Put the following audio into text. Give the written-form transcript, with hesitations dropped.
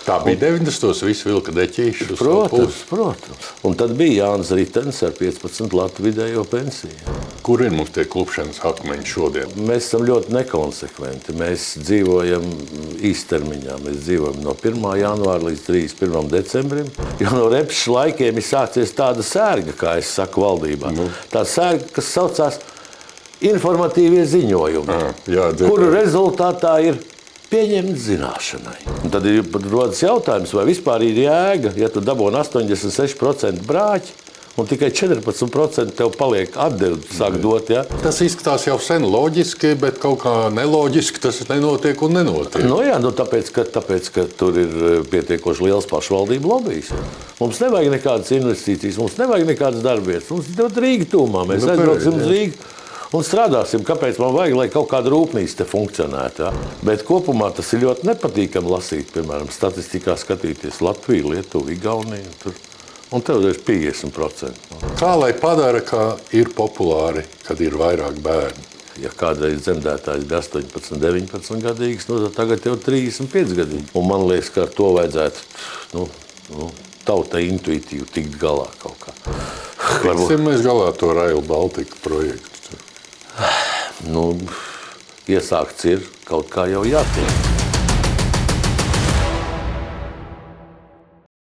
Tā bija 90. Visi vilka deķīši. Protams. Un tad bija Jānis Ritens ar 15 latu vidējo pensiju. Kur ir mums tie klupšanas akmeņi šodien? Mēs esam ļoti nekonsekventi. Mēs dzīvojam īstermiņā. Mēs dzīvojam no 1. janvāra līdz 31. decembrim. Jo no Repšas laikiem ir sācies tāda sērga, kā es saku valdībā. Tā sērga, kas saucās informatīvie ziņojumi, kuru rezultātā ir pieņemts zināšanai. Un tad ir rodas jautājums, vai vispār ir jēga, ja tu dabūni 86% brāķi, un tikai 14% tev paliek atdevi sāk dot. Ja? Tas izskatās jau sen loģiski, bet kaut kā neloģiski tas nenotiek un nenotiek. Tāpēc, ka tur ir pietiekoši liels pašvaldību lobijs. Mums nevajag nekādas investīcijas, mums nevajag nekādas darbvietas. Mums ir Rīga tūmā, mēs aizbrauksim uz Rīgu un strādāsim. Kāpēc man vajag, lai kaut kāda rūpnīca te funkcionētu? Ja? Bet kopumā tas ir ļoti nepatīkami lasīt, piemēram, statistikā skatīties Latviju, Lietuvu, Igauniju. Un tev ir 50%. Kā lai padara, ka ir populāri, kad ir vairāk bērni? Ja kādreiz dzemdētājs bija 18, 19 gadīgs, tad tagad jau 35 gadīgi. Un man liekas, ka ar to vajadzētu tautai intuitīvi tikt galā kaut kā. Tiksim mēs galā to Rail Baltica projektu? Iesākts ir, kaut kā jau jātiek.